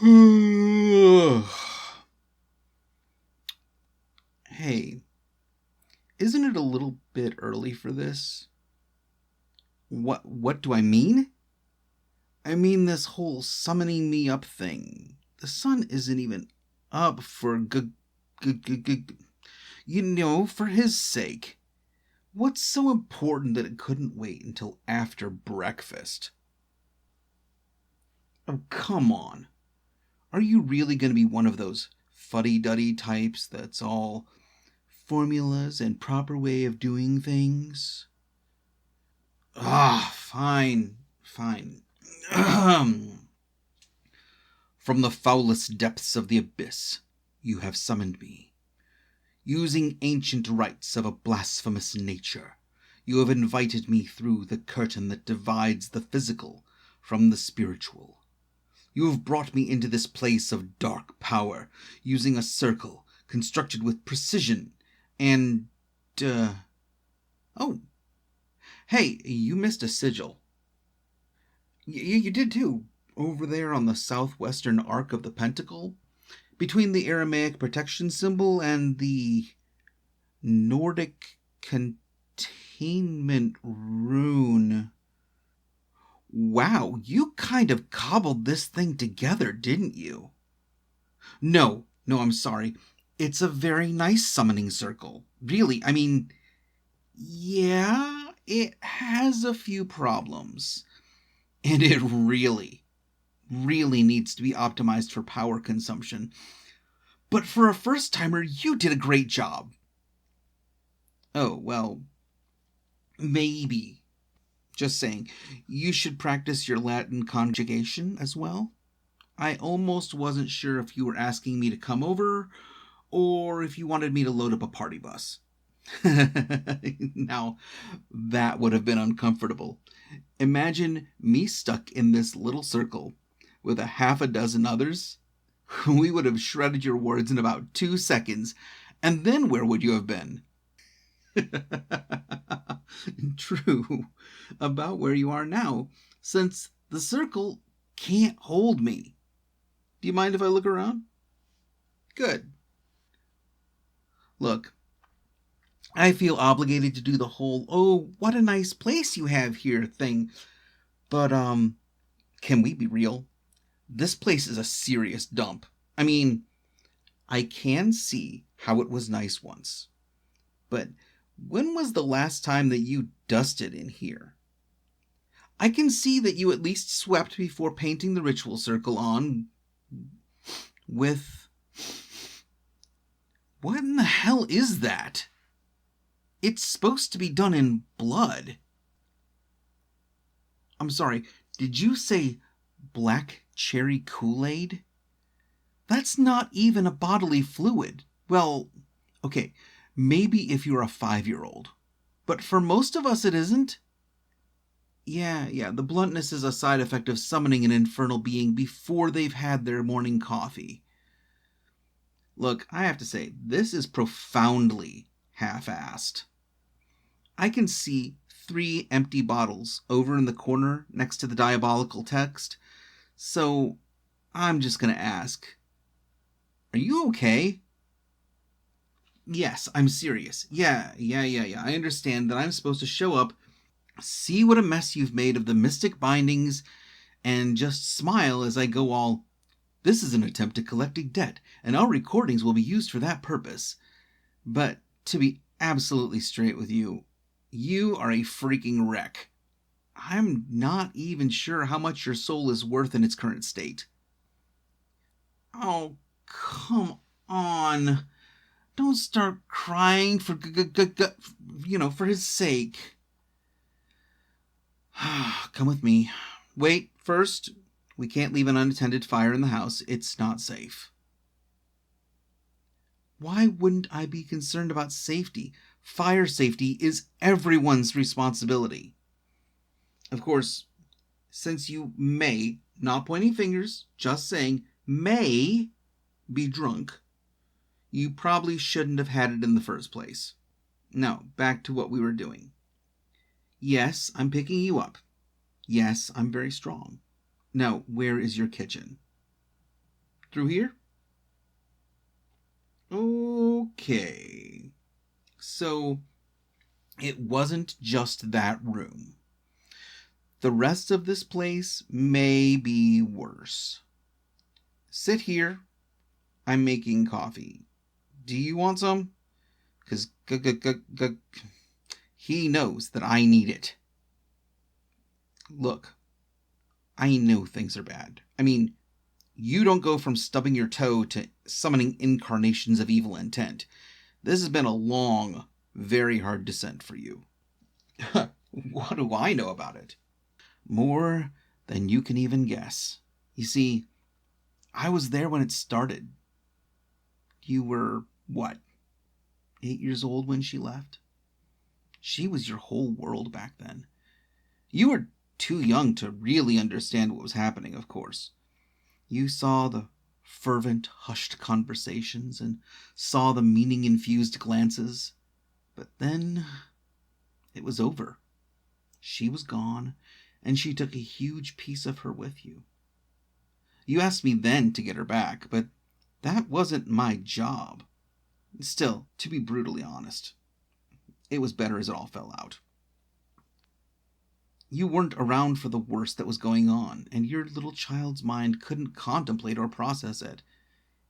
Hey, isn't it a little bit early for this? What do I mean? I mean this whole summoning me up thing. The sun isn't even up for for his sake. What's so important that it couldn't wait until after breakfast? Oh, come on. Are you really going to be one of those fuddy-duddy types that's all formulas and proper way of doing things? Fine, fine. From the foulest depths of the abyss, you have summoned me. Using ancient rites of a blasphemous nature, you have invited me through the curtain that divides the physical from the spiritual. You have brought me into this place of dark power, using a circle constructed with precision and, oh, hey, you missed a sigil. You did too, over there on the southwestern arc of the pentacle, between the Aramaic protection symbol and the Nordic containment rune. Wow, you kind of cobbled this thing together, didn't you? No, I'm sorry. It's a very nice summoning circle. Really, I mean, yeah, it has a few problems. And it really needs to be optimized for power consumption. But for a first timer, you did a great job. Oh, well, maybe. Just saying, you should practice your Latin conjugation as well. I almost wasn't sure if you were asking me to come over or if you wanted me to load up a party bus. Now, that would have been uncomfortable. Imagine me stuck in this little circle with a half a dozen others. We would have shredded your words in about 2 seconds, and then where would you have been? True, about where you are now, since the circle can't hold me. Do you mind if I look around? Good. Look, I feel obligated to do the whole, oh, what a nice place you have here thing. But, can we be real? This place is a serious dump. I mean, I can see how it was nice once. But when was the last time that you dusted in here? I can see that you at least swept before painting the ritual circle on with... What in the hell is that? It's supposed to be done in blood. I'm sorry, did you say black cherry Kool-Aid? That's not even a bodily fluid. Well, okay, maybe if you're a 5-year-old. But for most of us it isn't. Yeah, the bluntness is a side effect of summoning an infernal being before they've had their morning coffee. Look, I have to say, this is profoundly half-assed. I can see 3 empty bottles over in the corner next to the diabolical text, so I'm just gonna ask, are you okay? Yes, I'm serious. Yeah. I understand that I'm supposed to show up, see what a mess you've made of the mystic bindings, and just smile as I go all, this is an attempt at collecting debt, and our recordings will be used for that purpose. But to be absolutely straight with you, you are a freaking wreck. I'm not even sure how much your soul is worth in its current state. Oh, come on. Don't start crying for for his sake. Come with me. Wait, first, we can't leave an unattended fire in the house. It's not safe. Why wouldn't I be concerned about safety? Fire safety is everyone's responsibility. Of course, since you may, not pointing fingers, just saying, may be drunk, you probably shouldn't have had it in the first place. Now, back to what we were doing. Yes, I'm picking you up. Yes, I'm very strong. Now, where is your kitchen? Through here? Okay. So, it wasn't just that room. The rest of this place may be worse. Sit here. I'm making coffee. Do you want some? Because he knows that I need it. Look, I know things are bad. I mean, you don't go from stubbing your toe to summoning incarnations of evil intent. This has been a long, very hard descent for you. What do I know about it? More than you can even guess. You see, I was there when it started. You were, what, 8 years old when she left? She was your whole world back then. You were too young to really understand what was happening, of course. You saw the fervent, hushed conversations and saw the meaning-infused glances. But then it was over. She was gone, and she took a huge piece of her with you. You asked me then to get her back, but that wasn't my job. Still, to be brutally honest, it was better as it all fell out. You weren't around for the worst that was going on, and your little child's mind couldn't contemplate or process it.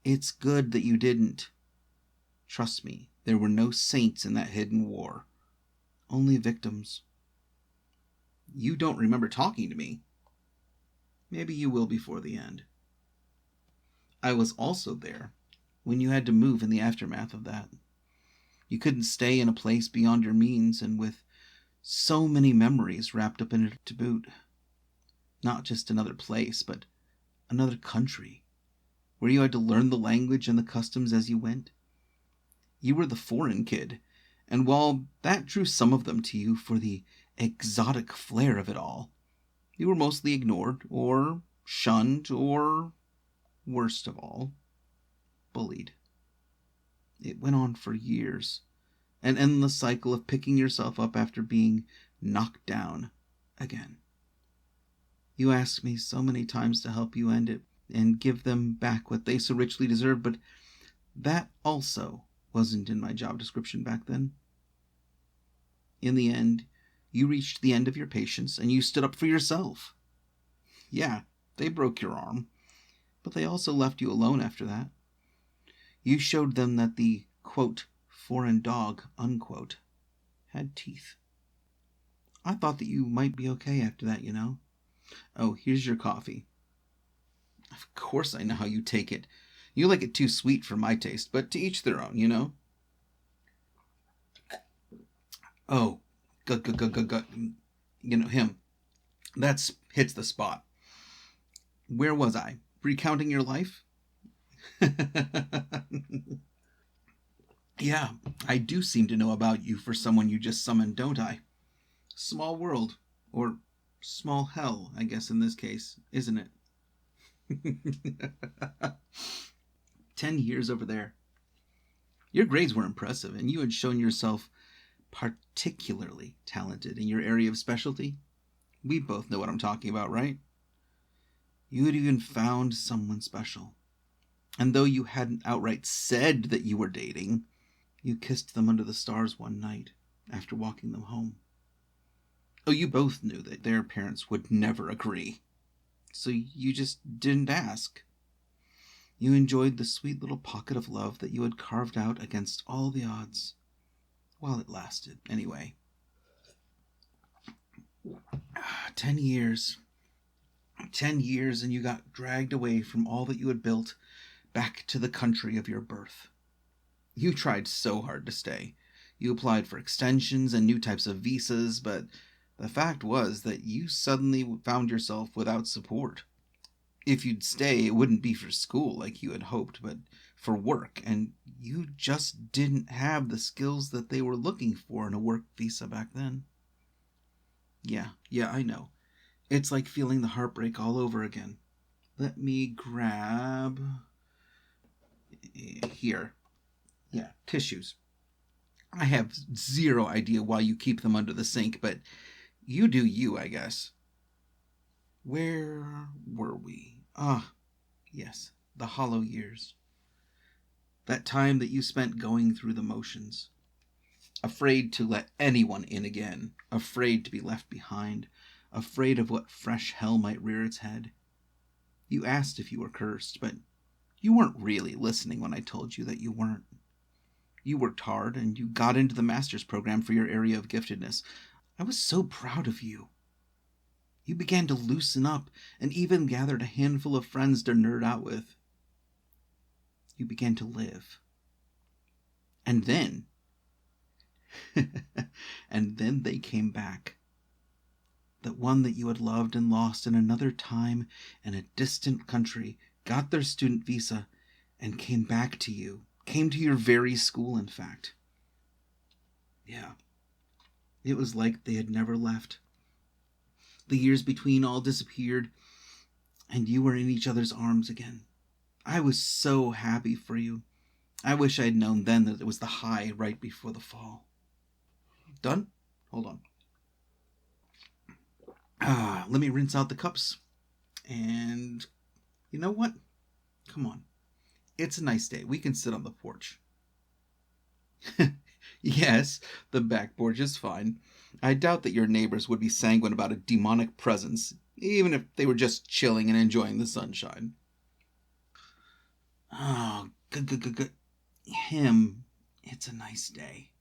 It's good that you didn't. Trust me, there were no saints in that hidden war. Only victims. You don't remember talking to me. Maybe you will before the end. I was also there when you had to move in the aftermath of that. You couldn't stay in a place beyond your means and with so many memories wrapped up in it to boot. Not just another place, but another country, where you had to learn the language and the customs as you went. You were the foreign kid, and while that drew some of them to you for the exotic flair of it all, you were mostly ignored, or shunned, or, worst of all, bullied. It went on for years, an endless cycle of picking yourself up after being knocked down again. You asked me so many times to help you end it and give them back what they so richly deserved, but that also wasn't in my job description back then. In the end, you reached the end of your patience and you stood up for yourself. Yeah, they broke your arm, but they also left you alone after that. You showed them that the, quote, foreign dog, unquote, had teeth. I thought that you might be okay after that, you know. Oh, here's your coffee. Of course I know how you take it. You like it too sweet for my taste, but to each their own, you know. Oh, you know, him. That's hits the spot. Where was I? Recounting your life? Yeah, I do seem to know about you for someone you just summoned, don't I? Small world. Or small hell, I guess in this case, isn't it? 10 years over there. Your grades were impressive, and you had shown yourself particularly talented in your area of specialty. We both know what I'm talking about, right? You had even found someone special. And though you hadn't outright said that you were dating, you kissed them under the stars one night after walking them home. Oh, you both knew that their parents would never agree. So you just didn't ask. You enjoyed the sweet little pocket of love that you had carved out against all the odds. While it lasted, anyway. 10 years. 10 years, and you got dragged away from all that you had built back to the country of your birth. You tried so hard to stay. You applied for extensions and new types of visas, but the fact was that you suddenly found yourself without support. If you'd stay, it wouldn't be for school like you had hoped, but for work, and you just didn't have the skills that they were looking for in a work visa back then. Yeah, I know. It's like feeling the heartbreak all over again. Let me grab... Here. Yeah, tissues. I have zero idea why you keep them under the sink, but you do you, I guess. Where were we? Ah, yes, the hollow years. That time that you spent going through the motions, afraid to let anyone in again, afraid to be left behind, afraid of what fresh hell might rear its head. You asked if you were cursed, but you weren't really listening when I told you that you weren't. You worked hard, and you got into the master's program for your area of giftedness. I was so proud of you. You began to loosen up, and even gathered a handful of friends to nerd out with. You began to live. And then... and then they came back. That one that you had loved and lost in another time in a distant country got their student visa and came back to you. Came to your very school, in fact. Yeah. It was like they had never left. The years between all disappeared, and you were in each other's arms again. I was so happy for you. I wish I had known then that it was the high right before the fall. Done? Hold on. Let me rinse out the cups. And you know what? Come on. It's a nice day. We can sit on the porch. Yes, the back porch is fine. I doubt that your neighbors would be sanguine about a demonic presence, even if they were just chilling and enjoying the sunshine. Oh, good. Him, it's a nice day.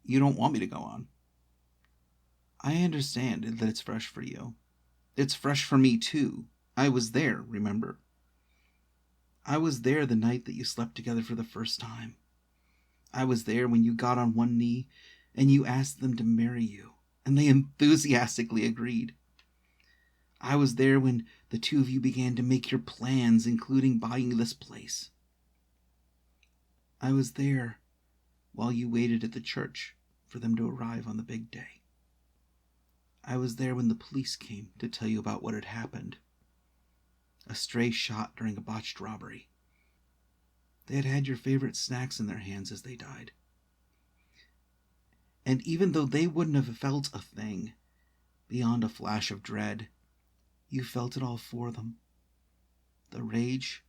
You don't want me to go on. I understand that it's fresh for you. It's fresh for me, too. I was there, remember? I was there the night that you slept together for the first time. I was there when you got on one knee and you asked them to marry you, and they enthusiastically agreed. I was there when the two of you began to make your plans, including buying this place. I was there while you waited at the church for them to arrive on the big day. I was there when the police came to tell you about what had happened. A stray shot during a botched robbery. They had had your favorite snacks in their hands as they died. And even though they wouldn't have felt a thing beyond a flash of dread, you felt it all for them. The rage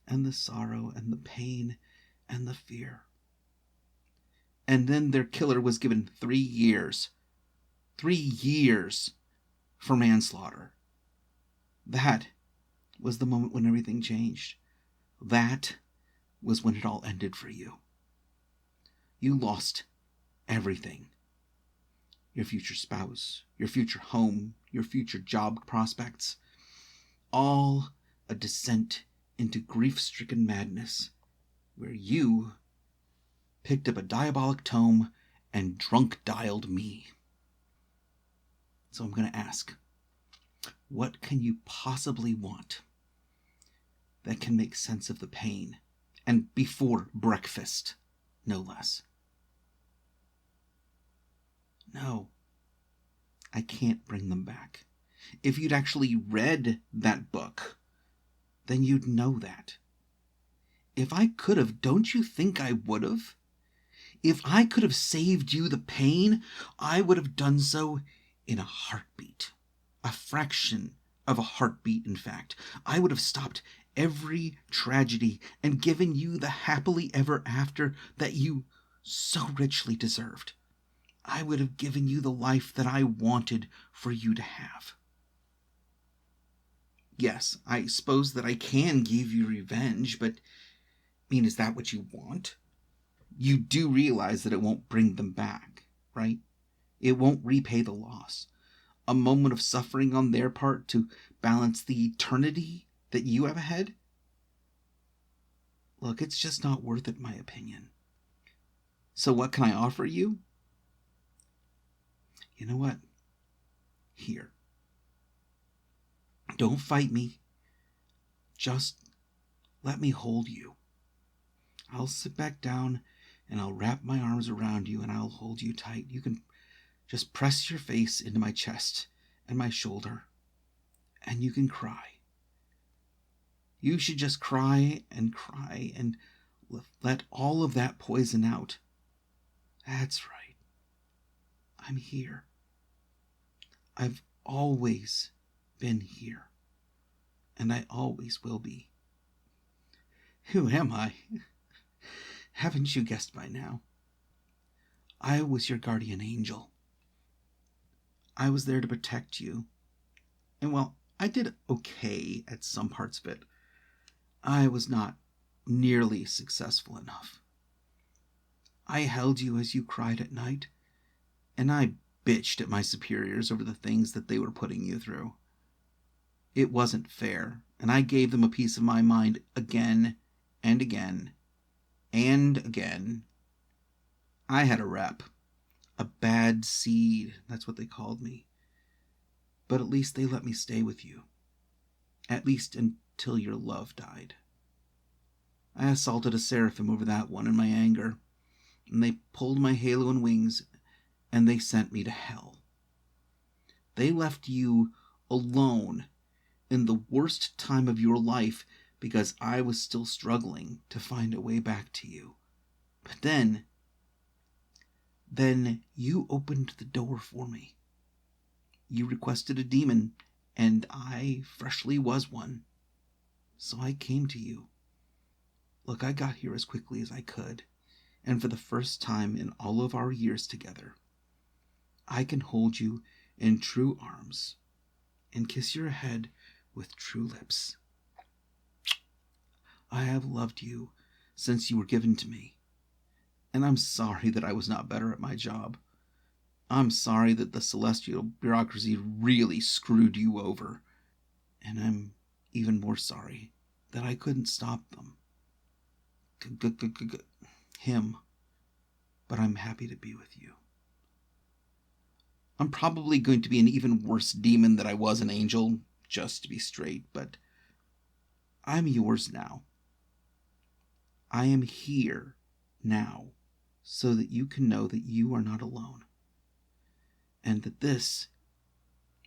and the sorrow and the pain and the fear. And then their killer was given 3 years. 3 years for manslaughter. That was the moment when everything changed. That was when it all ended for you. You lost everything. Your future spouse, your future home, your future job prospects. All a descent into grief-stricken madness, where you picked up a diabolic tome and drunk-dialed me. So I'm going to ask, what can you possibly want that can make sense of the pain, and before breakfast, no less? No, I can't bring them back. If you'd actually read that book, then you'd know that. If I could have, don't you think I would have? If I could have saved you the pain, I would have done so in a heartbeat. A fraction of a heartbeat, in fact. I would have stopped every tragedy and given you the happily ever after that you so richly deserved. I would have given you the life that I wanted for you to have. Yes, I suppose that I can give you revenge, but, is that what you want? You do realize that it won't bring them back, right? It won't repay the loss. A moment of suffering on their part to balance the eternity that you have ahead? Look, it's just not worth it, in my opinion. So what can I offer you? You know what? Here. Don't fight me. Just let me hold you. I'll sit back down and I'll wrap my arms around you and I'll hold you tight. You can just press your face into my chest and my shoulder, and you can cry. You should just cry and let all of that poison out. That's right. I'm here. I've always been here, and I always will be. Who am I? Haven't you guessed by now? I was your guardian angel. I was there to protect you. And while I did okay at some parts of it, I was not nearly successful enough. I held you as you cried at night, and I bitched at my superiors over the things that they were putting you through. It wasn't fair, and I gave them a piece of my mind again and again and again. I had a rep. A bad seed, that's what they called me. But at least they let me stay with you. At least until your love died. I assaulted a seraphim over that one in my anger, and they pulled my halo and wings, and they sent me to hell. They left you alone in the worst time of your life because I was still struggling to find a way back to you. But then you opened the door for me. You requested a demon, and I freshly was one. So I came to you. Look, I got here as quickly as I could, and for the first time in all of our years together, I can hold you in true arms and kiss your head with true lips. I have loved you since you were given to me, and I'm sorry that I was not better at my job. I'm sorry that the celestial bureaucracy really screwed you over, and I'm even more sorry that I couldn't stop them. Him. But I'm happy to be with you. I'm probably going to be an even worse demon than I was an angel, just to be straight, but I'm yours now. I am here now so that you can know that you are not alone. And that this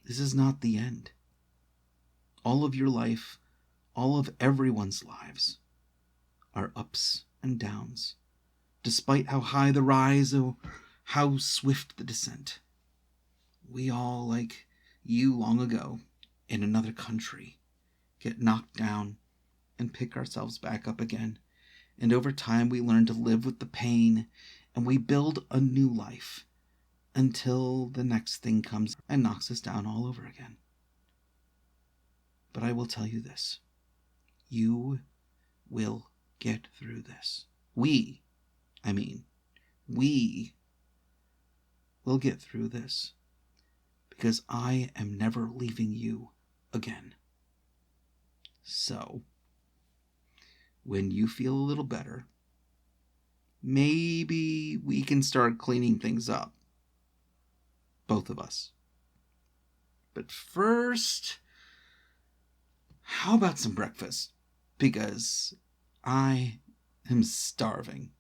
is not the end. All of your life, all of everyone's lives, are ups and downs, despite how high the rise or how swift the descent. We all, like you long ago, in another country, get knocked down and pick ourselves back up again. And over time we learn to live with the pain, and we build a new life until the next thing comes and knocks us down all over again. But I will tell you this. You will get through this. We will get through this, because I am never leaving you again. So, when you feel a little better, maybe we can start cleaning things up. Both of us. But first, how about some breakfast? Because I am starving.